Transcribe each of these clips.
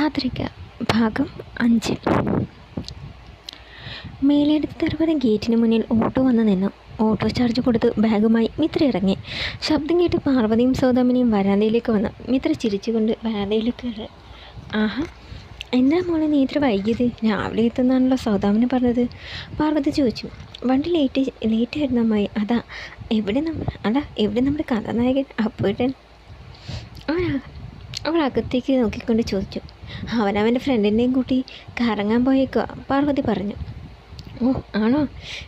ധാത്രിക ഭാഗം 5. മേലെടുത്ത് തറവാട് ഗേറ്റിന് മുന്നിൽ ഓട്ടോ വന്ന് നിന്നു. ഓട്ടോ ചാർജ് കൊടുത്ത് ബാഗുമായി മിത്ര ഇറങ്ങി. ശബ്ദം കേട്ട് പാർവതിയും സൗദാമിനിയും വരാന്തയിലേക്ക് വന്നു. മിത്ര ചിരിച്ചുകൊണ്ട് വരാന്തയിലേക്ക് കയറി. ആഹാ, എന്താ മോളെ നീ ഇത്ര വൈകിയത്? രാവിലെ എത്തുന്നാണല്ലോ സൗദാമിന് പറഞ്ഞത്. പാർവതി ചോദിച്ചു. വണ്ടി ലേറ്റായിരുന്നു അമ്മായി. എവിടെ നമ്മുടെ കഥാനായകൻ അപ്പൂട്ടൻ? അവൾ അകത്തേക്ക് നോക്കിക്കൊണ്ട് ചോദിച്ചു. അവനവൻ്റെ ഫ്രണ്ടിൻ്റെയും കൂട്ടി കറങ്ങാൻ പോയേക്കുക, പാർവതി പറഞ്ഞു. ഓ ആണോ?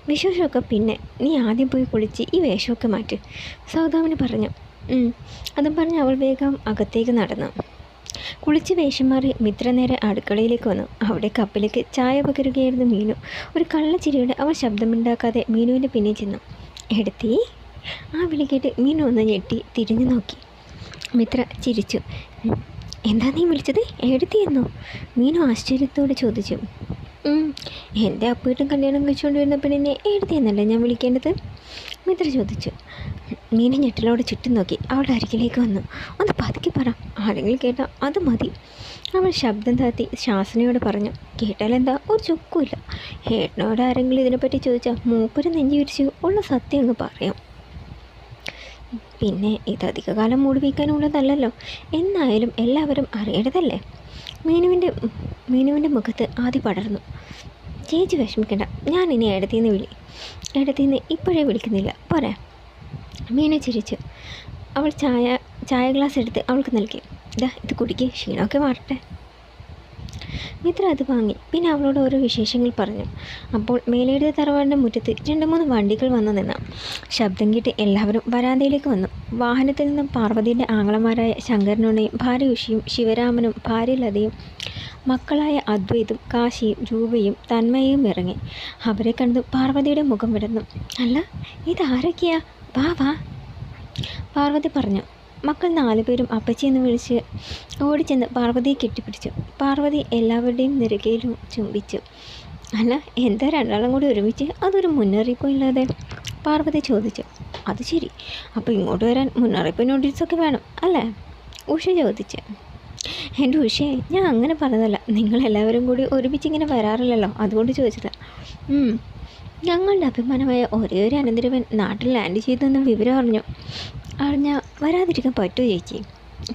വിശേഷമൊക്കെ പിന്നെ. നീ ആദ്യം പോയി കുളിച്ച് ഈ വേഷമൊക്കെ മാറ്റ്, സൗദാമിനി പറഞ്ഞു. അതും പറഞ്ഞ് അവൾ വേഗം അകത്തേക്ക് നടന്നു. കുളിച്ച് വേഷം മാറി മിത്ര നേരെ അടുക്കളയിലേക്ക് വന്നു. അവിടെ കപ്പിലേക്ക് ചായ പകരുകയായിരുന്നു മീനു. ഒരു കള്ളച്ചിരിയോടെ അവൾ ശബ്ദമുണ്ടാക്കാതെ മീനുവിൻ്റെ പിന്നിൽ ചെന്നു. എടുത്തി? ആ വിളി കേട്ട് മീനു ഒന്ന് ഞെട്ടി തിരിഞ്ഞു നോക്കി. മിത്ര ചിരിച്ചു. എന്താ നീ വിളിച്ചത്? എടുത്തിയെന്നോ? മീനു ആശ്ചര്യത്തോടെ ചോദിച്ചു. എൻ്റെ അപ്പൂട്ടും കല്യാണം കഴിച്ചുകൊണ്ട് വരുന്ന പെണ്ണിനെ എടുത്തിയെന്നല്ലേ ഞാൻ വിളിക്കേണ്ടത്? മിത്ര ചോദിച്ചു. മീനു ഞെട്ടലോടെ ചുറ്റും നോക്കി അവളുടെ അരികിലേക്ക് വന്നു. ഒന്ന് പതുക്കി പറ, ആരെങ്കിലും കേട്ടാൽ അത് മതി. അവൾ ശബ്ദം താത്തി ശാസനയോട് പറഞ്ഞു. കേട്ടാലെന്താ, ഒരു ചുക്കുമില്ല. ഏട്ടനോട് ആരെങ്കിലും ഇതിനെപ്പറ്റി ചോദിച്ചാൽ മൂപ്പര് നെഞ്ചി വിരിച്ചു ഉള്ള സത്യം അങ്ങ് പറയാം. പിന്നെ ഇത് അധികകാലം മൂടിവയ്ക്കാനുള്ളതല്ലല്ലോ. എന്നായാലും എല്ലാവരും അറിയേണ്ടതല്ലേ? മീനുവിൻ്റെ മുഖത്ത് ആദ്യം പടർന്നു. ചേച്ചി വിഷമിക്കണ്ട, ഞാൻ ഇനി എടത്തിന്ന് ഇപ്പോഴേ വിളിക്കുന്നില്ല, പോരാ. മീനു ചിരിച്ചു. അവൾ ചായ ഗ്ലാസ് എടുത്ത് അവൾക്ക് നൽകി. ഇത് കുടിക്ക്, ക്ഷീണമൊക്കെ മാറട്ടെ. മിത്ര അത് വാങ്ങി. പിന്നെ അവളോട് ഓരോ വിശേഷങ്ങൾ പറഞ്ഞു. അപ്പോൾ മേലെടുത്ത തറവാടിൻ്റെ മുറ്റത്ത് 2-3 വണ്ടികൾ വന്നു നിന്നു. ശബ്ദം കേട്ട് എല്ലാവരും വരാന്തയിലേക്ക് വന്നു. വാഹനത്തിൽ നിന്നും പാർവതിയുടെ ആങ്ങളമാരായ ശങ്കരനുണ്ണയും ഭാര്യ ഉഷയും ശിവരാമനും ഭാര്യ ലതയും മക്കളായ അദ്വൈതും കാശിയും രൂപയും തന്മയും ഇറങ്ങി. അവരെ കണ്ടു പാർവതിയുടെ മുഖം വിടർന്നു. അല്ല, ഇതാരൊക്കെയാ? വാ, പാർവതി പറഞ്ഞു. മക്കൾ 4 പേരും അപ്പച്ചിയെന്ന് വിളിച്ച് ഓടിച്ചെന്ന് പാർവതിയെ കെട്ടിപ്പിടിച്ചു. പാർവതി എല്ലാവരുടെയും നെറുകയിലും ചുംബിച്ചു. അല്ല, എന്താ രണ്ടാളും കൂടി ഒരുമിച്ച്? അതൊരു മുന്നറിയിപ്പോ ഇല്ലാതെ? പാർവതി ചോദിച്ചു. അത് ശരി, അപ്പോൾ ഇങ്ങോട്ട് വരാൻ മുന്നറിയിപ്പ് നോട്ടീസൊക്കെ വേണം അല്ലേ? ഉഷ ചോദിച്ചു. എൻ്റെ ഉഷയെ, ഞാൻ അങ്ങനെ പറഞ്ഞതല്ല. നിങ്ങളെല്ലാവരും കൂടി ഒരുമിച്ചിങ്ങനെ വരാറില്ലല്ലോ, അതുകൊണ്ട് ചോദിച്ചതാണ്. ഞങ്ങളുടെ അഭിമാനമായ ഒരേ ഒരു അനന്തരവൻ നാട്ടിൽ ലാൻഡ് ചെയ്തെന്ന് വിവരം അറിഞ്ഞാൽ വരാതിരിക്കാൻ പറ്റുമോ ചേച്ചി?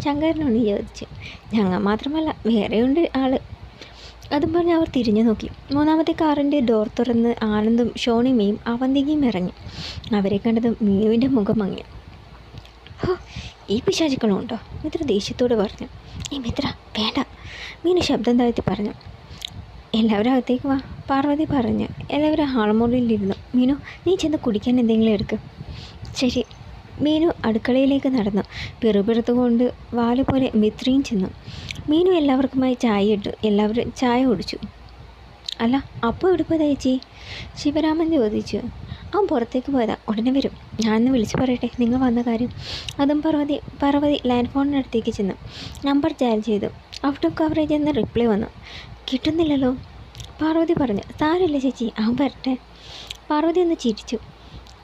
ശങ്കരനുണ്ണി ചോദിച്ചു. ഞങ്ങൾ മാത്രമല്ല, വേറെയുണ്ട് ആൾ. അതും പറഞ്ഞ് അവർ തിരിഞ്ഞു നോക്കി. 3ാമത്തെ കാറിൻ്റെ ഡോർ തുറന്ന് ആനന്ദും ഷോണിമയും അവന്തികയും ഇറങ്ങി. അവരെ കണ്ടതും മീനുവിൻ്റെ മുഖം മങ്ങി. ഹോ, ഈ പിശാചുക്കളും ഉണ്ടോ? മിത്ര ദേഷ്യത്തോട് പറഞ്ഞു. മിത്ര വേണ്ട, മീനു ശബ്ദം താഴ്ത്തി പറഞ്ഞു. എല്ലാവരും അകത്തേക്ക് വാ, പാർവതി പറഞ്ഞു. എല്ലാവരും ഹാൾമോറിലിരുന്നു. മീനു, നീ ചെന്ന് കുടിക്കാൻ എന്തെങ്കിലും എടുക്ക്. ശരി. മീനു അടുക്കളയിലേക്ക് നടന്നു. പിറുപിറുത്തുകൊണ്ട് വാല് പോലെ മിത്രയും ചെന്നു. മീനു എല്ലാവർക്കുമായി ചായ ഇട്ടു. എല്ലാവരും ചായ കുടിച്ചു. അല്ല, അപ്പോൾ എവിടെ പോയതാ ചേച്ചി? ശിവരാമൻ ചോദിച്ചു. അവൻ പുറത്തേക്ക് പോയതാ, ഉടനെ വരും. ഞാനൊന്ന് വിളിച്ചു പറയട്ടെ നിങ്ങൾ വന്ന കാര്യം. അതും പാർവതി ലാൻഡ് ഫോണിനടുത്തേക്ക് ചെന്നു. നമ്പർ ഡയൽ ചെയ്തു. ഔട്ട് ഓഫ് കവറേജ് എന്ന റിപ്ലൈ വന്നു. കിട്ടുന്നില്ലല്ലോ, പാർവതി പറഞ്ഞു. സാരമില്ല ചേച്ചി, അവൻ വരട്ടെ. പാർവതി ഒന്ന് ചിരിച്ചു.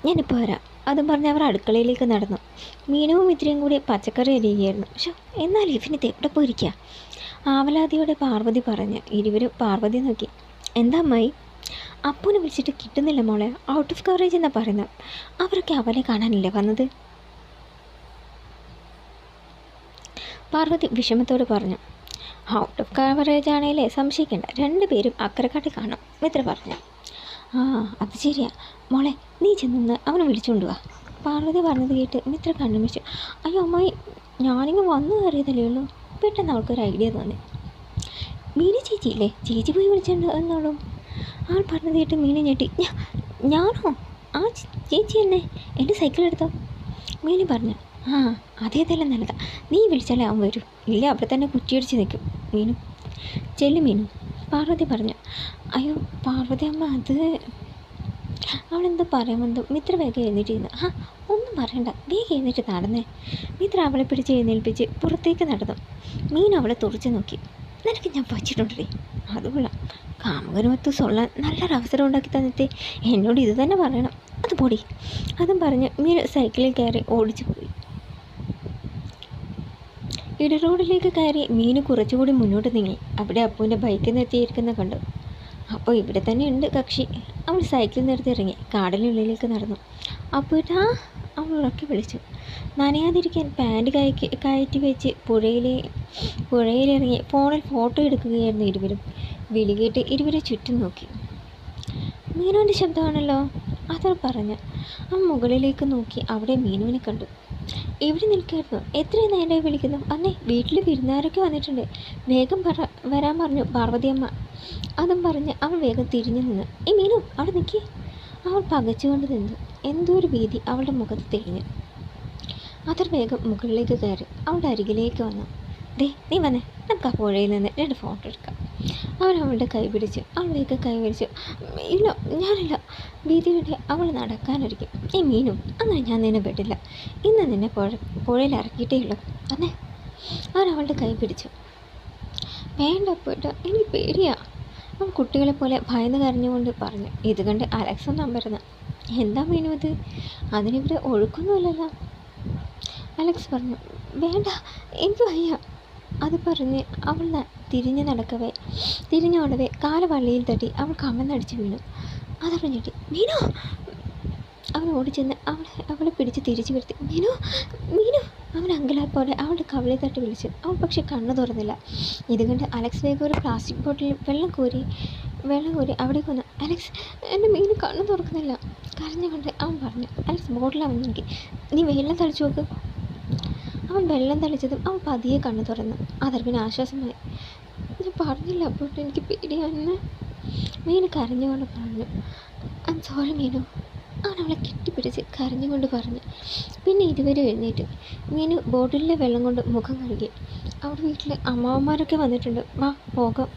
ഞാനിപ്പോൾ വരാം. അതും പറഞ്ഞ് അവർ അടുക്കളയിലേക്ക് നടന്നു. മീനുവും ഇത്രയും കൂടി പച്ചക്കറി അരിയുകയായിരുന്നു. പക്ഷേ എന്നാൽ ഇവനിത് എവിടെ പോയിരിക്കുക? ആവലാതിയോടെ പാർവതി പറഞ്ഞു. ഇരുവരും പാർവതി നോക്കി. എന്താ അമ്മായി? അപ്പൂനെ വിളിച്ചിട്ട് കിട്ടുന്നില്ല മോളെ. ഔട്ട് ഓഫ് കവറേജ് എന്നാണ് പറയുന്നത്. അവരൊക്കെ അവനെ കാണാനല്ലേ വന്നത്? പാർവതി വിഷമത്തോട് പറഞ്ഞു. ഔട്ട് ഓഫ് കവറേജ് ആണെങ്കിലേ സംശയിക്കേണ്ട, 2 പേരും അക്കരക്കാട്ടിൽ കാണും, മിത്ര പറഞ്ഞു. അത് ശരിയാ മോളെ, നീ ചെന്ന് അവനെ വിളിച്ചുകൊണ്ട് വാ, പാർവതി പറഞ്ഞത് കേട്ട് മിത്ര കണ്ണുമിച്ചു. അയ്യോ അമ്മായി, ഞാനിങ്ങ് വന്നു കയറിയതല്ലേ ഉള്ളൂ. പെട്ടെന്ന് അവൾക്കൊരു ഐഡിയ തോന്നി. മീന ചേച്ചിയില്ലേ, ചേച്ചി പോയി വിളിച്ചിട്ടുണ്ട് എന്നോളൂ. ആൾ പറഞ്ഞത് കേട്ട് മീന ഞെട്ടി. ഞാനോ? ആ ചേച്ചി എന്നെ എൻ്റെ സൈക്കിൾ എടുത്തോ? മീന പറഞ്ഞു. അതേതെല്ലാം നല്ലതാ, നീ വിളിച്ചാലേ അവൻ വരൂ, ഇല്ല അവിടെ തന്നെ കുറ്റിയടിച്ച് നിൽക്കും. മീനു ചെല്ലു മീനു, പാർവതി പറഞ്ഞു. അയ്യോ പാർവതി അമ്മ, അത് അവളെന്തോ പറയാമെന്തോ. മിത്ര വേഗം എഴുന്നേറ്റിരുന്നു. ഒന്നും പറയണ്ട, വേഗം എഴുന്നേറ്റ് നടന്നേ. മിത്ര അവളെ പിടിച്ച് എഴുന്നേൽപ്പിച്ച് പുറത്തേക്ക് നടന്നു. മീൻ അവളെ തുറച്ച് നോക്കി. നിനക്ക് ഞാൻ വച്ചിട്ടുണ്ടേ, അതുകൊള്ളാം. കാമുകനുമൊത്ത് സൊള്ളാൻ നല്ലൊരവസരം ഉണ്ടാക്കി തന്നിട്ട് എന്നോട് ഇത് തന്നെ പറയണം, അത് പൊടി. അതും പറഞ്ഞ് മീൻ സൈക്കിളിൽ കയറി ഓടിച്ചു പോയി. ഇട റോഡിലേക്ക് കയറി മീനു കുറച്ചുകൂടി മുന്നോട്ട് നീങ്ങി. അവിടെ അപ്പുവിൻ്റെ ബൈക്ക് നിർത്തിയിരിക്കുന്ന കണ്ടു. അപ്പോൾ ഇവിടെ തന്നെ ഉണ്ട് കക്ഷി. അവൾ സൈക്കിൾ നിർത്തി ഇറങ്ങി കാടിനുള്ളിലേക്ക് നടന്നു. അപ്പുട്ടാ, അവൾ ഉറക്കി വിളിച്ചു. നനയാതിരിക്കാൻ പാൻറ് കയറ്റി വെച്ച് പുഴയിലിറങ്ങി ഫോണിൽ ഫോട്ടോ എടുക്കുകയായിരുന്നു ഇരുവരും. വിളി കേട്ട് ഇരുവരെ ചുറ്റും നോക്കി. മീനുവിൻ്റെ ശബ്ദമാണല്ലോ, അതർ പറഞ്ഞു. അവൻ മുകളിലേക്ക് നോക്കി. അവിടെ മീനുവിനെ കണ്ടു. ഇവിടെ നിൽക്കായിരുന്നു. എത്രയും നേരമായി വിളിക്കുന്നു. അന്നേ വീട്ടിൽ വിരുന്നുകാരൊക്കെ വന്നിട്ടുണ്ട്, വേഗം വരാൻ പറഞ്ഞു പാർവതിയമ്മ. അതും പറഞ്ഞ് അവൾ വേഗം തിരിഞ്ഞു നിന്ന്. ഈ മീനു അവിടെ നിൽക്കി. അവൾ പകച്ചുകൊണ്ട് നിന്നു. എന്തോ ഒരു ഭീതി അവളുടെ മുഖത്ത് തെളിഞ്ഞു. അതർ വേഗം മുകളിലേക്ക് കയറി അവളുടെ അരികിലേക്ക് വന്നു. ദേ നീ വന്നേ, നമുക്ക് ആ പുഴയിൽ നിന്ന് 2 ഫോട്ടോ എടുക്കാം. അവൻ അവളുടെ കൈ പിടിച്ചു. അവൾ വേഗം കൈ പിടിച്ചു. ഇല്ല, ഞാനില്ല. ഭീതിയുടെ അവൾ നടക്കാനൊരുക്കും. ഈ മീനും, അങ്ങനെ ഞാൻ നിന്നെ വിടില്ല. ഇന്ന് നിന്നെ പുഴയിൽ ഇറക്കിയിട്ടേ ഉള്ളൂ. അന്നേ അവൻ അവളുടെ കൈ പിടിച്ചു. വേണ്ട പോയിട്ട്, എനിക്ക് പേടിയാ. അവൻ കുട്ടികളെ പോലെ ഭയന്ന് കരഞ്ഞുകൊണ്ട് പറഞ്ഞു. ഇത് കണ്ട് അലക്സ് നമ്പരുന്നു. എന്താ മീനു ഇത്? അതിനിവിടെ ഒഴുക്കൊന്നുമില്ലല്ലോ. അലക്സ് പറഞ്ഞു. വേണ്ട, എനിക്ക് വയ്യ. അത് പറഞ്ഞ് അവൾ തിരിഞ്ഞോടവേ കാല് വള്ളിയിൽ തട്ടി അവൾ കമന്നടിച്ച് വീണു. അതറിഞ്ഞിട്ട് മീനു. അവൻ ഓടിച്ചെന്ന് അവളെ പിടിച്ച് തിരിച്ചു വരുത്തി. മീനു, മീനു. അവൻ അങ്കലാപ്പോലെ അവളുടെ കവിളിൽ തട്ടി വിളിച്ചു. അവൾ പക്ഷെ കണ്ണു തുറന്നില്ല. ഇത് കണ്ട് അലക്സ് വേഗം ഒരു പ്ലാസ്റ്റിക് ബോട്ടിൽ വെള്ളം കോരി അവിടേക്ക് വന്നു. അലക്സ്, എൻ്റെ മീനു കണ്ണു തുറക്കുന്നില്ല. കരഞ്ഞുകൊണ്ട് അവൻ പറഞ്ഞു. അലക്സ് ബോട്ടിൽ അവൻ നോക്കി. നീ വെള്ളം തളിച്ചു നോക്ക്. അവൻ വെള്ളം തളിച്ചതും അവൻ പതിയെ കണ്ണു തുറന്നു. അതർവിന് ആശ്വാസമായി. ഞാൻ പറഞ്ഞില്ല അപ്പോൾ എനിക്ക് പേടിയാണെന്ന് മീനു കരഞ്ഞുകൊണ്ട് പറഞ്ഞു. I sorry Meenu. അവൻ അവളെ കെട്ടിപ്പിടിച്ച് കരഞ്ഞുകൊണ്ട് പറഞ്ഞു. പിന്നെ ഇതുവരെ എഴുന്നേറ്റു. മീനു ബോട്ടിലിലെ വെള്ളം കൊണ്ട് മുഖം കഴുകി. അവിടെ വീട്ടിൽ അമ്മാവന്മാരൊക്കെ വന്നിട്ടുണ്ട്, വാ പോകാം.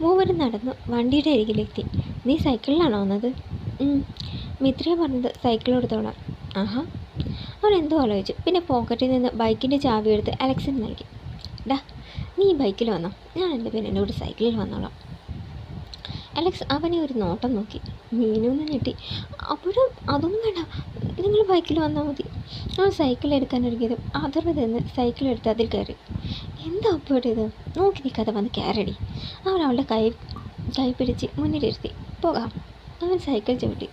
മൂവരും നടന്നു വണ്ടിയുടെ അരികിലെത്തി. നീ സൈക്കിളിലാണോ വന്നത്? മിത്രയെ പറഞ്ഞത് സൈക്കിൾ എടുത്തോളാം. ആഹാ. അവൻ എന്തോ ആലോചിച്ചു. പിന്നെ പോക്കറ്റിൽ നിന്ന് ബൈക്കിൻ്റെ ചാവി എടുത്ത് അലക്സിന് നൽകി. ഡാ, നീ ഈ ബൈക്കിൽ വന്നോ, ഞാൻ എൻ്റെ എന്നോട് സൈക്കിളിൽ വന്നോളാം. അലക്സ് അവനെ ഒരു നോട്ടം നോക്കി. മീനൊന്ന് ഞെട്ടി. അപ്പോഴും അതൊന്നും വേണ്ട, നിങ്ങൾ ബൈക്കിൽ വന്നാൽ മതി. അവൻ സൈക്കിൾ എടുക്കാനൊരുങ്ങിയതും അതർവ് നിന്ന് സൈക്കിൾ എടുത്ത് അതിൽ കയറി. എന്താ അപ്പോഴും ഇത്? നോക്കി നിൽക്കാതെ വന്ന് കയറടി. അവൻ അവളുടെ കൈ പിടിച്ച് മുന്നിലിരുത്തി. പോകാം. അവൻ സൈക്കിൾ ചവിട്ടി.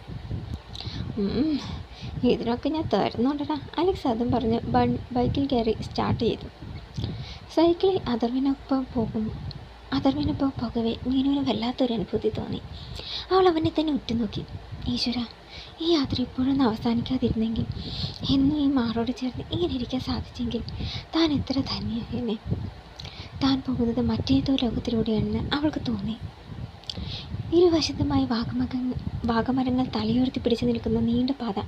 ഇതിനൊക്കെ ഞാൻ തരുന്നുണ്ടടാ. അലക്സ് അതും പറഞ്ഞ് ബൈക്കിൽ കയറി സ്റ്റാർട്ട് ചെയ്തു. സൈക്കിളിൽ അതർവിനൊപ്പം പോകവേ മീനുവിന് വല്ലാത്തൊരു അനുഭൂതി തോന്നി. അവൾ അവനെ തന്നെ ഉറ്റുനോക്കി. ഈശ്വര, ഈ യാത്ര ഇപ്പോഴൊന്നും അവസാനിക്കാതിരുന്നെങ്കിൽ, എന്നും ഈ മാറോട് ചേർന്ന് ഇങ്ങനെ ഇരിക്കാൻ സാധിച്ചെങ്കിൽ താൻ എത്ര ധന്യനെ. താൻ പോകുന്നത് മറ്റേതോ ലോകത്തിലൂടെയാണെന്ന് അവൾക്ക് തോന്നി. ഇരുവശത്തുമായി വാഗമരങ്ങൾ തലയുയർത്തി പിടിച്ചു നിൽക്കുന്ന നീണ്ട പാത.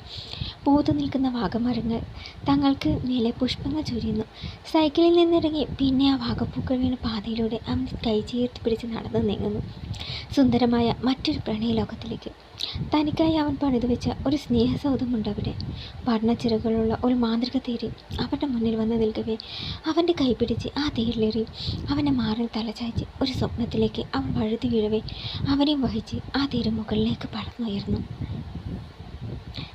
പൂത്തു നിൽക്കുന്ന വാഗമരങ്ങൾ തങ്ങൾക്ക് മേലെ പുഷ്പങ്ങൾ ചൊരിയുന്നു. സൈക്കിളിൽ നിന്നിറങ്ങി പിന്നെ ആ വാഗപ്പൂക്കൾ വീണ പാതയിലൂടെ അവൻ കൈ ചേർത്ത് പിടിച്ച് നടന്നു നീങ്ങുന്നു സുന്ദരമായ മറ്റൊരു പ്രണയലോകത്തിലേക്ക്. തനിക്കായി അവൻ പണിതു വെച്ച ഒരു സ്നേഹസൗധമുണ്ട് അവിടെ. വർണ്ണച്ചിറകളുള്ള ഒരു മാന്ത്രിക തേര് അവരുടെ മുന്നിൽ വന്ന് നിൽക്കവേ അവൻ്റെ കൈ പിടിച്ച് ആ തേരിലേറി അവനെ മാറിൽ തലചായ്ച്ച് ഒരു സ്വപ്നത്തിലേക്ക് അവൻ വഴുതി വീഴവേ അവനെയും വഹിച്ച് ആ തേര് മുകളിലേക്ക് പറന്നുയർന്നു.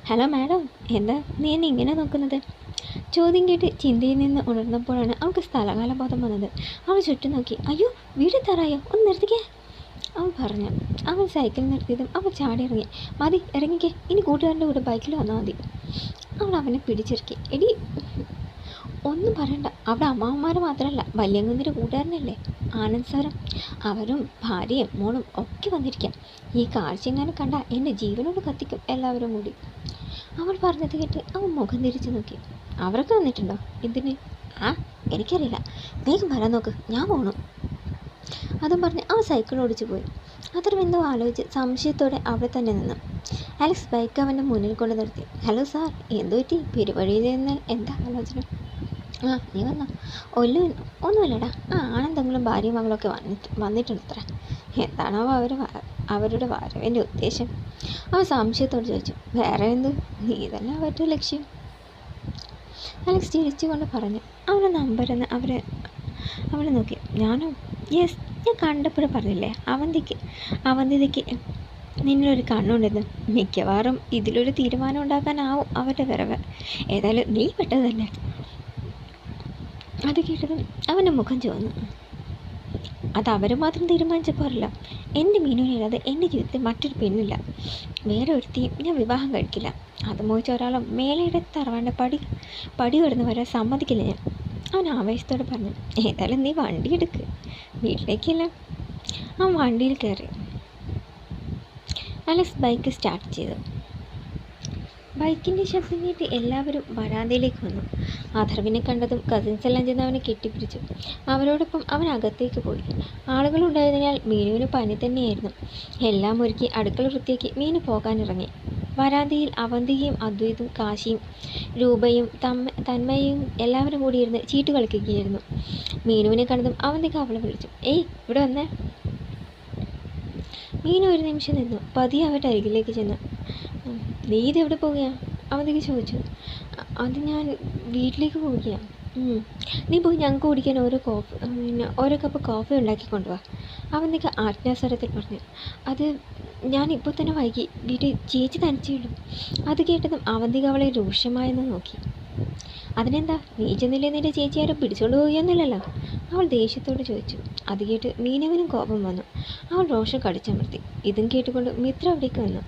ഹലോ മാഡം, എന്താ നീ എന്നെ ഇങ്ങനെ നോക്കുന്നത്? ചോദ്യം കേട്ട് ചിന്തയിൽ നിന്ന് ഉണർന്നപ്പോഴാണ് അവൾക്ക് സ്ഥലകാല ബോധം വന്നത്. അവൾ ചുറ്റും നോക്കി. അയ്യോ, വീടെത്താറായോ, ഒന്ന് നിർത്തിക്കേ, അവൻ പറഞ്ഞു. അവൻ സൈക്കിൾ നിർത്തിയതും അവൾ ചാടി ഇറങ്ങി. മതി, ഇറങ്ങിക്കേ, ഇനി കൂട്ടുകാരൻ്റെ കൂടെ ബൈക്കിൽ വന്നാൽ മതി. അവൾ അവനെ പിടിച്ചിറക്കി. എടി, ഒന്നും പറയണ്ട, അവിടെ അമ്മാവന്മാർ മാത്രമല്ല വല്യങ്ങുന്നൊരു കൂട്ടുകാരനല്ലേ ആനന്ദ് സാറും. അവരും ഭാര്യയും മോളും ഒക്കെ വന്നിരിക്കാം. ഈ കാഴ്ച എങ്ങനെ കണ്ട എൻ്റെ ജീവനോട് കത്തിക്കും എല്ലാവരും കൂടി. അവൾ പറഞ്ഞത് കേട്ട് അവൻ മുഖം തിരിച്ചു നോക്കി. അവരൊക്കെ വന്നിട്ടുണ്ടോ? എന്തിന്? എനിക്കറിയില്ല, വേഗം വരാൻ നോക്ക്, ഞാൻ പോകണം. അതും പറഞ്ഞ് അവൻ സൈക്കിൾ ഓടിച്ചു പോയി. അത്രയും എന്തോ ആലോചിച്ച് സംശയത്തോടെ അവിടെ തന്നെ നിന്നു. അലക്സ് ബൈക്ക് അവൻ്റെ മുന്നിൽ കൊണ്ട് നിർത്തി. ഹലോ സാർ, എന്തോ പറ്റി? പെരുവഴിയിൽ നിന്ന് എന്താ ആലോചന? നീ വന്നോ? ഒന്നുമില്ലടാ. ആണെന്തെങ്കിലും ഭാര്യയും മകളൊക്കെ വന്നിട്ടുണ്ട് അത്ര. എന്താണോ അവരുടെ വരവിൻ്റെ ഉദ്ദേശം? അവൻ സംശയത്തോട് ചോദിച്ചു. വേറെ എന്ത്, നീ തന്നെ അവരുടെ ലക്ഷ്യം, അലക്സ് ചിരിച്ചുകൊണ്ട് പറഞ്ഞു. അവരുടെ നമ്പരെന്ന് അവളെ നോക്കി. ഞാനോ? യെസ്, ഞാൻ കണ്ടപ്പോഴും പറഞ്ഞില്ലേ അവന്തിക്ക് നിന്നൊരു കണ്ണുണ്ടെന്ന്. മിക്കവാറും ഇതിലൊരു തീരുമാനം ഉണ്ടാക്കാനാവും അവരുടെ വരവ്. ഏതായാലും നീ പെട്ടതല്ലേ. അത് കേട്ടതും അവൻ്റെ മുഖം ചുവന്നു. അത് അവർ മാത്രം തീരുമാനിച്ച പോരല്ല. എൻ്റെ മീനുവിനല്ലാതെ എൻ്റെ ജീവിതത്തിൽ മറ്റൊരു പെണ്ണില്ല. വേറെ ഒരുത്തിയും ഞാൻ വിവാഹം കഴിക്കില്ല. അത് മോഹിച്ച ഒരാളും മേലയുടെ തറവാണ്ട പടി കടന്ന് വരാൻ സമ്മതിക്കില്ല ഞാൻ. അവൻ ആവേശത്തോടെ പറഞ്ഞു. ഏതായാലും നീ വണ്ടി എടുക്ക്, വീട്ടിലേക്കല്ല. അവൻ വണ്ടിയിൽ കയറി. അലക്സ് ബൈക്ക് സ്റ്റാർട്ട് ചെയ്തു. ബൈക്കിൻ്റെ ശബ്ദം കേട്ട് എല്ലാവരും വരാന്തയിലേക്ക് വന്നു. അഥർവിനെ കണ്ടതും കസിൻസ് എല്ലാം ചെന്ന് അവനെ കെട്ടിപ്പിടിച്ചു. അവരോടൊപ്പം അവൻ അകത്തേക്ക് പോയി. ആളുകളുണ്ടായതിനാൽ മീനുവിന് പനി തന്നെയായിരുന്നു. എല്ലാം ഒരുക്കി അടുക്കള വൃത്തിയാക്കി മീനു പോകാനിറങ്ങി. വരാന്തയിൽ അവന്തികയും അദ്വൈതും കാശിയും രൂപയും തന്മയും എല്ലാവരും കൂടി ഇരുന്ന് ചീട്ട് കളിക്കുകയായിരുന്നു. മീനുവിനെ കണ്ടതും അവന്തിക അവളെ വിളിച്ചു. ഏയ്, ഇവിടെ വന്നേ. മീനു ഒരു നിമിഷം നിന്നു. പതിയെ അവരുടെ അരികിലേക്ക് ചെന്നു. നീ ഇതെവിടെ പോവുകയാണ്? അവന്തിക്ക് ചോദിച്ചു. അത് ഞാൻ വീട്ടിലേക്ക് പോവുകയാണ്. നീ പോയി ഞങ്ങൾക്ക് കുടിക്കാൻ ഓരോ കപ്പ് കോഫി ഉണ്ടാക്കി കൊണ്ടുപോവാ, അവന്തിക്ക് ആജ്ഞാസ്വരത്തിൽ പറഞ്ഞു. അത് ഞാനിപ്പോൾ തന്നെ വൈകി, വീട്ടിൽ ചേച്ചി തനിച്ചുള്ളൂ. അത് കേട്ടതും അവന്തിക അവളെ രൂക്ഷമായെന്ന് നോക്കി. അതിനെന്താ, നീ ചെന്നില്ലേ നിന്റെ ചേച്ചി ആരും പിടിച്ചുകൊണ്ട് പോവുകയൊന്നുമില്ലല്ലോ, അവൾ ദേഷ്യത്തോട് ചോദിച്ചു. അത് കേട്ട് മീനുവിനും കോപം വന്നു. അവൾ രോഷം കടിച്ചമർത്തി. ഇതും കേട്ടുകൊണ്ട് മിത്ര അവിടേക്ക് വന്നു.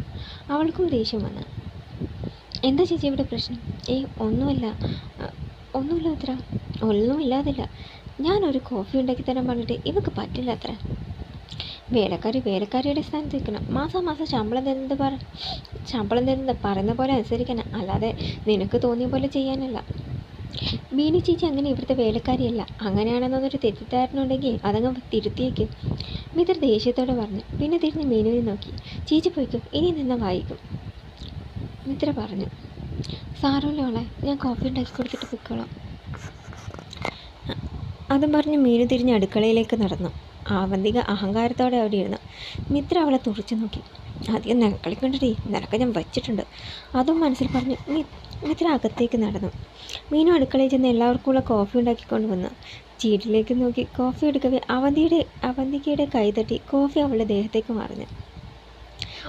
അവൾക്കും ദേഷ്യം വന്നു. എന്താ ചേച്ചി ഇവിടെ പ്രശ്നം? ഒന്നുമില്ല അത്ര. ഒന്നുമില്ലാതില്ല. ഞാനൊരു കോഫി ഉണ്ടാക്കി തരാൻ പറഞ്ഞിട്ട് ഇവക്ക് പറ്റില്ല അത്ര. വേലക്കാരിയുടെ സ്ഥാനത്ത് നിൽക്കണം. മാസം ശമ്പളം തരുന്നത് പറയുന്ന പോലെ അനുസരിക്കണം, അല്ലാതെ നിനക്ക് തോന്നിയ പോലെ ചെയ്യാനല്ല. മീനു ചേച്ചി അങ്ങനെ ഇവിടുത്തെ വേലക്കാരിയല്ല. അങ്ങനെയാണെന്നൊരു തെറ്റിദ്ധാരണ ഉണ്ടെങ്കിൽ അതങ്ങ് തിരുത്തിയേക്ക്, മിത്ര ദേഷ്യത്തോടെ പറഞ്ഞു. പിന്നെ തിരിഞ്ഞ് മീനുവിനെ നോക്കി. ചേച്ചി പോയിക്കും, ഇനി നിന്ന് വായിക്കും, മിത്ര പറഞ്ഞു. സാരമില്ലോളെ, ഞാൻ കോഫി ഉണ്ടാക്കി കൊടുത്തിട്ട് പൊയ്ക്കോളാം. അതും പറഞ്ഞ് മീനു തിരിഞ്ഞ് അടുക്കളയിലേക്ക് നടന്നു. അവന്തിക അഹങ്കാരത്തോടെ അവിടെ ഇരുന്നു. മിത്ര അവളെ തുറച്ചു നോക്കി. അധികം നിലക്കളിക്കണ്ടടി, നിനക്ക് ഞാൻ വച്ചിട്ടുണ്ട്, അതും മനസ്സിൽ പറഞ്ഞു മിത്ര അകത്തേക്ക് നടന്നു. മീനു അടുക്കളയിൽ ചെന്ന് എല്ലാവർക്കുമുള്ള കോഫി ഉണ്ടാക്കിക്കൊണ്ട് വന്നു. ചീട്ടിലേക്ക് നോക്കി കോഫി എടുക്കവേ അവന്തികയുടെ കൈ തട്ടി കോഫി അവളുടെ ദേഹത്തേക്ക് മറിഞ്ഞു.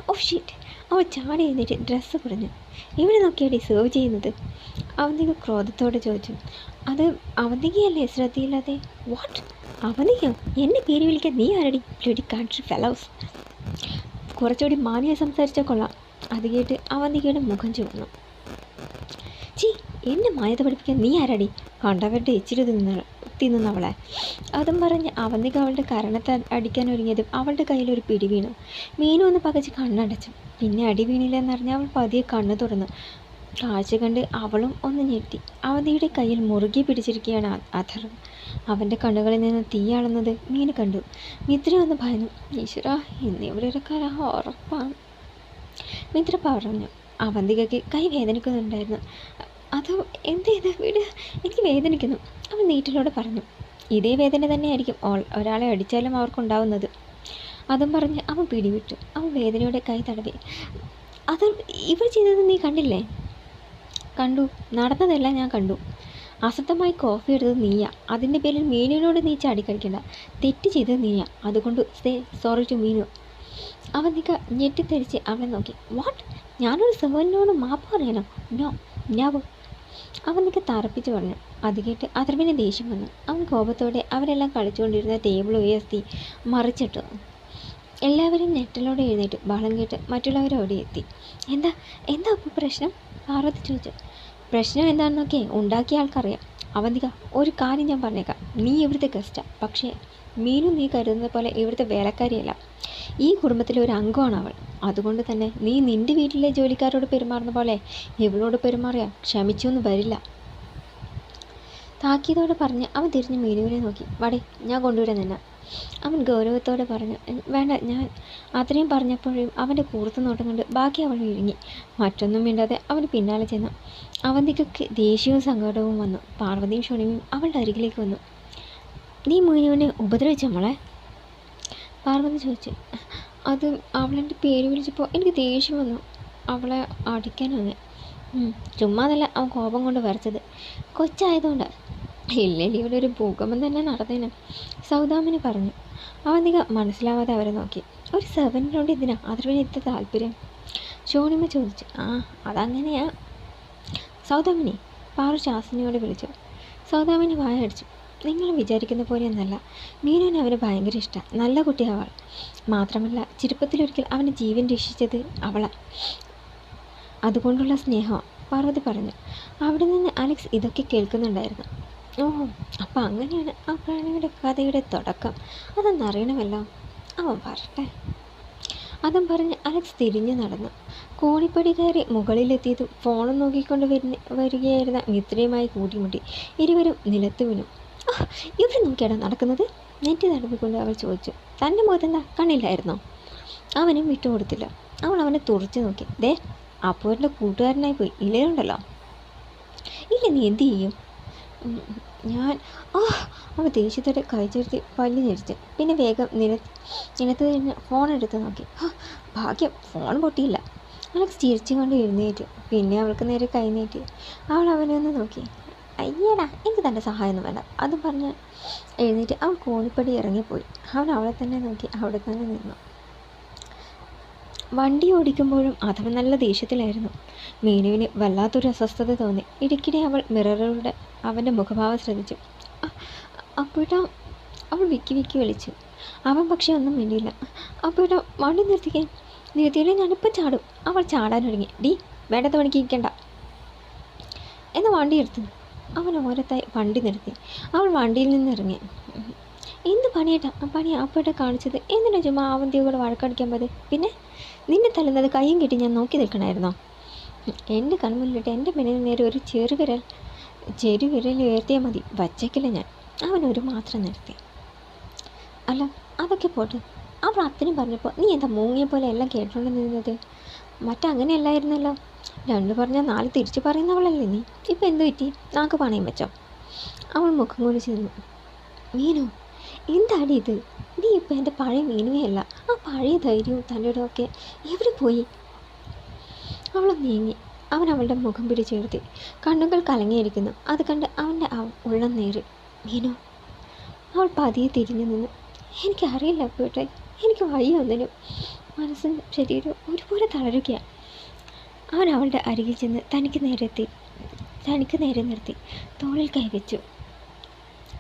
ഓ ഷീറ്റ്! അവൾ ചാടി എഴുന്നേറ്റ് ഡ്രസ്സ് കുറഞ്ഞു. ഇവിടെ നോക്കിയാടി സെർവ് ചെയ്യുന്നത്? അവന്തിക ക്രോധത്തോടെ ചോദിച്ചു. അത് അവന്തികയല്ലേ, ശ്രദ്ധയില്ലാതെ? വാട്ട്, അവന്തികയോ? എൻ്റെ പേര് വിളിക്കാൻ നീ ആരടി? Bloody country fellows. കുറച്ചുകൂടി മാന്യം സംസാരിച്ചാൽ കൊള്ളാം. അത് കേട്ട് അവന്തികയുടെ മുഖം ചുവന്നു. ചീ, എന്നെ മാന്യത പഠിപ്പിക്കാൻ നീ ആരടി? കണ്ടവരുടെ എച്ചിരി തിന്നുന്നവളെ. അതും പറഞ്ഞ് അവന്തിക അവളുടെ കരണത്തെ അടിക്കാൻ ഒരുങ്ങിയതും അവളുടെ കയ്യിലൊരു പിടി വീണു. മീനു ഒന്ന് പകച്ച് കണ്ണടച്ചു. പിന്നെ അടി വീണില്ലെന്നറിഞ്ഞ് അവൾ പതിയെ കണ്ണു തുറന്നു. കാഴ്ച കണ്ട് അവളും ഒന്ന് ഞെട്ടി. അവന്തിയുടെ കയ്യിൽ മുറുകെ പിടിച്ചിരിക്കുകയാണ് അഥർവ്. അവൻ്റെ കണ്ണുകളിൽ നിന്ന് തീയാളുന്നത് മീനു കണ്ടു. മിത്ര ഒന്ന് ഭയന്നു. ഈശ്വരാ, ഇന്നിവിടെ ഒരു കലഹ ഉറപ്പാണ്, മിത്ര പറഞ്ഞു. അവന്തികയ്ക്ക് കൈ വേദനിക്കുന്നുണ്ടായിരുന്നു. അത് എന്ത് വീട്, എനിക്ക് വേദനിക്കുന്നു, അവൻ നീറ്റിലൂടെ പറഞ്ഞു. ഇതേ വേദന തന്നെയായിരിക്കും ഒരാളെ അടിച്ചാലും അവർക്കുണ്ടാവുന്നത്. അതും പറഞ്ഞ് അവൻ പിടിവിട്ടു. അവൻ വേദനയോടെ കൈ തടവി. അത് ഇവൾ ചെയ്തത് നീ കണ്ടില്ലേ? കണ്ടു, നടന്നതെല്ലാം ഞാൻ കണ്ടു. അസത്തമായി കോഫി എടുത്തത് നീയാ. അതിൻ്റെ പേരിൽ മീനുവിനോട് നീ ചാടിക്കളിക്കണ്ട. തെറ്റ് ചെയ്തത് നീയാ. അതുകൊണ്ട് say sorry to Meenu. Avanthika ഞെട്ടിത്തെറിച്ച് അവളെ നോക്കി. വാട്ട്, ഞാനൊരു സെർവന്റിനോട് മാപ്പ് പറയണോ? നോ, നെവർ, അവന്തിക തറപ്പിച്ച് പറഞ്ഞു. അത് കേട്ട് അഥർവിന് ദേഷ്യം വന്നു. അവൻ കോപത്തോടെ അവരെല്ലാം കളിച്ചുകൊണ്ടിരുന്ന ടേബിൾ ഉയർത്തി മറിച്ചിട്ടു. എല്ലാവരും ഞെട്ടലോടെ എഴുന്നേറ്റ്. ബഹളം കേട്ട് മറ്റുള്ളവർ അവിടെ എത്തി. എന്താ അപ്പോൾ പ്രശ്നം? പാർവതി ചോദിച്ചു. പ്രശ്നം എന്താണെന്നൊക്കെ ഉണ്ടാക്കിയ ആൾക്കറിയാം. അവന്തിക, ഒരു കാര്യം ഞാൻ പറഞ്ഞേക്കാം. നീ ഇവിടുത്തെ ഗസ്റ്റാ, പക്ഷേ മീനു നീ കരുതുന്ന പോലെ ഇവിടുത്തെ വേലക്കാരിയല്ല. ഈ കുടുംബത്തിലെ ഒരു അംഗമാണ് അവൾ. അതുകൊണ്ട് തന്നെ നീ നിൻ്റെ വീട്ടിലെ ജോലിക്കാരോട് പെരുമാറുന്ന പോലെ ഇവളോട് പെരുമാറിയാൽ ക്ഷമിച്ചൊന്നും വരില്ല. താക്കീതോടെ പറഞ്ഞ് അവൻ തിരിഞ്ഞ് മീനുവിനെ നോക്കി. വടേ, ഞാൻ കൊണ്ടുവരാൻ തന്നെ, അവൻ ഗൗരവത്തോടെ പറഞ്ഞു. വേണ്ട, ഞാൻ അത്രയും പറഞ്ഞപ്പോഴും അവൻ്റെ കൂർത്ത നോട്ടം കൊണ്ട് ബാക്കി അവൾ വിഴുങ്ങി. മറ്റൊന്നും മിണ്ടാതെ അവന് പിന്നാലെ ചെന്നു. അവന്തിക്കൊക്കെ ദേഷ്യവും സങ്കടവും വന്നു. പാർവതിയും ഷോണിയും അവളുടെ അരികിലേക്ക് വന്നു. നീ മീനുവിനെ ഉപദ്രവിച്ച മോളെ? പാർവതി ചോദിച്ചു. അത് അവളെൻ്റെ പേര് വിളിച്ചപ്പോൾ എനിക്ക് ദേഷ്യം വന്നു, അവളെ അടിക്കാനങ്ങനെ. ചുമ്മാതല്ല അവൻ കോപം കൊണ്ട് വരച്ചത്, കൊച്ചായതുകൊണ്ട്. ഇല്ലെങ്കിൽ ഇവിടെ ഒരു ഭൂകമ്പം തന്നെ നടന്നേനെ, സൗദാമിനി പറഞ്ഞു. അവന്തിക മനസ്സിലാവാതെ അവരെ നോക്കി. ഒരു സെർവൻറ്റിനോട് ഇതിനാ അതിന് ഇത്ര താല്പര്യം? ഷോണിമ ചോദിച്ചു. അതങ്ങനെയാ സൗദാമിനി, പാറു ശാസിനിയോട് വിളിച്ചു. സൗദാമിനി വായടിച്ചു. നിങ്ങൾ വിചാരിക്കുന്ന പോലെയൊന്നല്ല. മീനുവിന് അവന് ഭയങ്കര ഇഷ്ടമാണ്. നല്ല കുട്ടിയാവൾ. മാത്രമല്ല ചെറുപ്പത്തിലൊരിക്കൽ അവൻ്റെ ജീവൻ രക്ഷിച്ചത് അവളാണ്. അതുകൊണ്ടുള്ള സ്നേഹമാണ്, പാർവതി പറഞ്ഞു. അവിടെ നിന്ന് അലക്സ് ഇതൊക്കെ കേൾക്കുന്നുണ്ടായിരുന്നു. ഓ, അപ്പം അങ്ങനെയാണ് ആ പ്രണയുടെ കഥയുടെ തുടക്കം. അതൊന്നറിയണമല്ലോ. അവൻ പറട്ടെ. അതും പറഞ്ഞ് അലക്സ് തിരിഞ്ഞു നടന്നു. കോണിപ്പടി കയറി മുകളിലെത്തിയതും ഫോണും നോക്കിക്കൊണ്ട് വരികയായിരുന്ന മിത്രയുമായി കൂട്ടിമുട്ടി. ഇരുവരും നിലത്ത് വീണു. ഇവിടെ നോക്കിയാണോ നടക്കുന്നത്? നെറ്റി നടന്നുകൊണ്ട് അവൾ ചോദിച്ചു. തൻ്റെ മുഖത്തെന്താ കണ്ണില്ലായിരുന്നോ? അവനും വിട്ടുകൊടുത്തില്ല. അവൾ അവനെ തുറച്ചു നോക്കി. ദേ, അപ്പോഴത്തെ കൂട്ടുകാരനായി പോയി ഇല്ലേണ്ടല്ലോ. ഇല്ല, നീ എന്ത് ചെയ്യും? അവൾ ദേഷ്യത്തോടെ കഴിച്ചെടുത്ത് പല്ലി ഞെരിച്ച്. പിന്നെ വേഗം നിലത്ത് കഴിഞ്ഞ് ഫോൺ എടുത്ത് നോക്കി. ഭാഗ്യം, ഫോൺ പൊട്ടിയില്ല. അലക്സ് ചിരിച്ചുകൊണ്ട് എഴുന്നേറ്റു. പിന്നെ അവൾക്ക് നേരെ കൈ നീട്ടി. അവൾ അവനെ ഒന്ന് നോക്കി. അയ്യടാ, എനിക്ക് തൻ്റെ സഹായമൊന്നും വേണ്ട. അതും പറഞ്ഞ് എഴുന്നേറ്റ് അവൾ കോണിപ്പടി ഇറങ്ങിപ്പോയി. അവൻ അവളെ തന്നെ നോക്കി അവിടെ തന്നെ നിന്നു. വണ്ടി ഓടിക്കുമ്പോഴും അവൻ നല്ല ദേഷ്യത്തിലായിരുന്നു. മീനുവിന് വല്ലാത്തൊരു അസ്വസ്ഥത തോന്നി. ഇടയ്ക്കിടെ അവൾ മിററിലൂടെ അവൻ്റെ മുഖഭാവം ശ്രദ്ധിച്ചു. അപ്പോഴാ അവൾ വിക്കി വിളിച്ചു. അവൻ പക്ഷേ ഒന്നും വേണ്ടിയില്ല. അപ്പോഴാ വണ്ടി നിർത്തിയില്ലേ, ഞാനിപ്പോൾ ചാടും. അവൾ ചാടാനൊരുങ്ങി. ഡി, വേണ്ടത് പണിക്ക് ഇരിക്കണ്ട എന്ന വണ്ടി എടുത്തു. അവൻ ഓരത്തായി വണ്ടി നിർത്തി. അവൾ വണ്ടിയിൽ നിന്ന് ഇറങ്ങി. എന്ത് പണി അപ്പോഴത്തെ കാണിച്ചത്? എന്തിനാ ചുമ്മാ അവന്തിയോട് വഴക്കടിക്കാൻ പോയത്? പിന്നെ നിന്നെ തല്ലുന്നത് കയ്യും കെട്ടി ഞാൻ നോക്കി നിൽക്കണമായിരുന്നോ? എൻ്റെ കൺമുന്നിലിട്ട് എൻ്റെ പെണ്ണിന് നേരെ ഒരു ചെറുവിരൽ ഉയർത്തിയാൽ മതി. വച്ചേക്കില്ല ഞാൻ. അവനൊരു മാത്രം നിർത്തി. അല്ല, അതൊക്കെ പോട്ട്. അവൾ അത്രയും പറഞ്ഞപ്പോൾ നീ എന്താ മൂങ്ങിയ പോലെ എല്ലാം കേട്ടോണ്ട് നിന്നത്? മറ്റങ്ങനെയല്ലായിരുന്നല്ലോ. 2 പറഞ്ഞാൽ 4 തിരിച്ചു പറയുന്നവളല്ലേ നീ. ഇപ്പം എന്ത് പറ്റി? നാക്ക് പണയം വെച്ചോ? അവൾ മുഖം കുടിച്ച് നിന്നു. മീനു, എന്താടി ഇത്? നീ ഇപ്പം എൻ്റെ പഴയ മീനുവേ അല്ല. ആ പഴയ ധൈര്യവും തൻ്റെ ഒക്കെ എവിടെ പോയി? അവൾ നീങ്ങി. അവൻ അവളുടെ മുഖം പിടിച്ചെടുത്തി. കണ്ണുകൾ കലങ്ങിയിരിക്കുന്നു. അത് കണ്ട് അവൻ്റെ ഉള്ളം നേറി. മീനു, അവൾ പതിയെ തിരിഞ്ഞു നിന്നു. എനിക്കറിയില്ല അപ്പോട്ടെ, എനിക്ക് വയ്യ ഒന്നിനും. മനസ്സും ശരീരവും ഒരുപോലെ തളരുകയാണ്. അവൻ അവളുടെ അരികിൽ ചെന്ന് തനിക്ക് നേരെ നിർത്തി തോളിൽ കൈവച്ചു.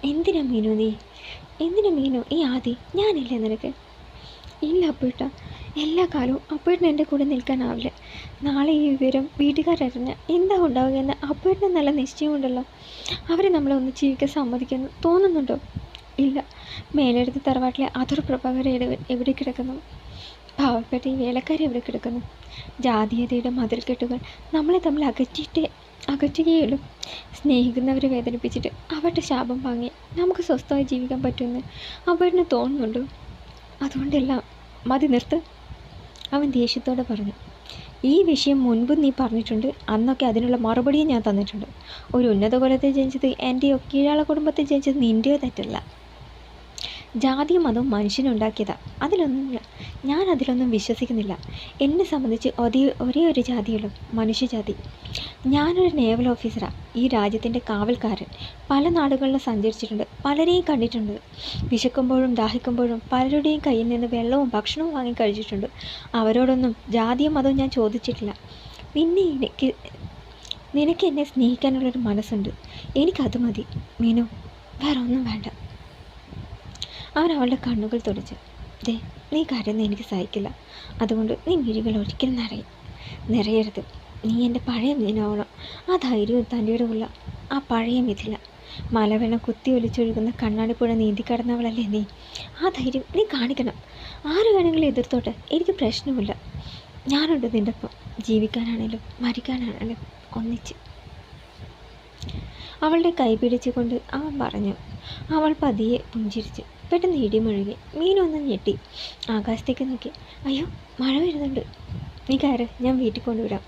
എന്തിനാ മീനു ഈ ആദി? ഞാനില്ലേ നിനക്ക്? ഇല്ല അപ്പോട്ട, എല്ലാ കാലവും അപ്പോട്ടിന് എൻ്റെ കൂടെ നിൽക്കാനാവില്ല. നാളെ ഈ വിവരം വീട്ടുകാരറിഞ്ഞാൽ എന്താ ഉണ്ടാവുകയെന്ന് അപ്പോട്ടിന് നല്ല നിശ്ചയമുണ്ടല്ലോ. അവരെ നമ്മളെ ഒന്ന് ജീവിക്കാൻ സമ്മതിക്കുന്നു തോന്നുന്നുണ്ടോ? ഇല്ല. മേലെടുത്ത് തറവാട്ടിലെ അതൊരു പ്രഭാകരൻ എവിടെ കിടക്കുന്നു? പാവപ്പെട്ട ഈ വേലക്കാരി എവിടെ കിടക്കുന്നു? ജാതീയതയുടെ മതിൽക്കെട്ടുകൾ നമ്മളെ തമ്മിൽ അകറ്റുകയുള്ളൂ. സ്നേഹിക്കുന്നവരെ വേദനിപ്പിച്ചിട്ട് അവരുടെ ശാപം വാങ്ങി നമുക്ക് സ്വസ്ഥമായി ജീവിക്കാൻ പറ്റുമെന്ന് അവരിന് തോന്നുന്നുണ്ടോ? അതുകൊണ്ടെല്ലാം മതി, നിർത്ത്. അവൻ ദേഷ്യത്തോടെ പറഞ്ഞു. ഈ വിഷയം മുൻപ് നീ പറഞ്ഞിട്ടുണ്ട്. അന്നൊക്കെ അതിനുള്ള മറുപടിയും ഞാൻ തന്നിട്ടുണ്ട്. ഒരു ഉന്നത കുലത്തിൽ ജനിച്ചത് എൻ്റെയോ കീഴാള കുടുംബത്തിൽ ജനിച്ചത് നിൻ്റെയോ തെറ്റല്ല. ജാതിയും മതവും മനുഷ്യനുണ്ടാക്കിയതാണ്. ഞാൻ അതിലൊന്നും വിശ്വസിക്കുന്നില്ല. എന്നെ സംബന്ധിച്ച് ഒരേ ഒരു ജാതിയുള്ളൂ, മനുഷ്യജാതി. ഞാനൊരു നേവൽ ഓഫീസറാണ്, ഈ രാജ്യത്തിൻ്റെ കാവൽക്കാരൻ. പല നാടുകളിലും സഞ്ചരിച്ചിട്ടുണ്ട്, പലരെയും കണ്ടിട്ടുണ്ട്. വിശക്കുമ്പോഴും ദാഹിക്കുമ്പോഴും പലരുടെയും കയ്യിൽ നിന്ന് വെള്ളവും ഭക്ഷണവും വാങ്ങി കഴിച്ചിട്ടുണ്ട്. അവരോടൊന്നും ജാതിയും മതവും ഞാൻ ചോദിച്ചിട്ടില്ല. നിനക്ക് എന്നെ സ്നേഹിക്കാനുള്ളൊരു മനസ്സുണ്ട്. എനിക്കത് മതി മീനു, വേറെ ഒന്നും വേണ്ട. അവൻ അവളുടെ കണ്ണുകൾ തുടച്ചു. ദേ, നീ കരയുന്നത് എനിക്ക് സഹിക്കില്ല. അതുകൊണ്ട് നീ മിഴികൾ ഒരിക്കലും നിറയരുത്. നീ എൻ്റെ പഴയ മീനാവണം. ആ ധൈര്യവും തൻ്റെ ഉള്ള ആ പഴയ മിഥില. മലവെള്ളം കുത്തി ഒലിച്ചൊഴുകുന്ന കണ്ണാടിപ്പുഴ നീന്തി കടന്നവളല്ലേ നീ. ആ ധൈര്യം നീ കാണിക്കണം. ആര് വേണമെങ്കിലും എതിർത്തോട്ടെ, എനിക്ക് പ്രശ്നമില്ല. ഞാനുണ്ട് നിൻ്റെ ഒപ്പം, ജീവിക്കാനാണേലും മരിക്കാനാണേലും ഒന്നിച്ച്. അവളുടെ കൈ പിടിച്ചുകൊണ്ട് അവൻ പറഞ്ഞു. അവൾ പതിയെ പുഞ്ചിരിച്ചു. പെട്ടെന്ന് ഇടിമുഴുകി. മീനൊന്നും ഞെട്ടി ആകാശത്തേക്ക് നോക്കി. അയ്യോ, മഴ വരുന്നുണ്ട്. നീ കയറ്, ഞാൻ വീട്ടിൽ കൊണ്ടുവിടാം.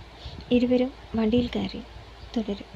ഇരുവരും വണ്ടിയിൽ കയറി. തുടരും.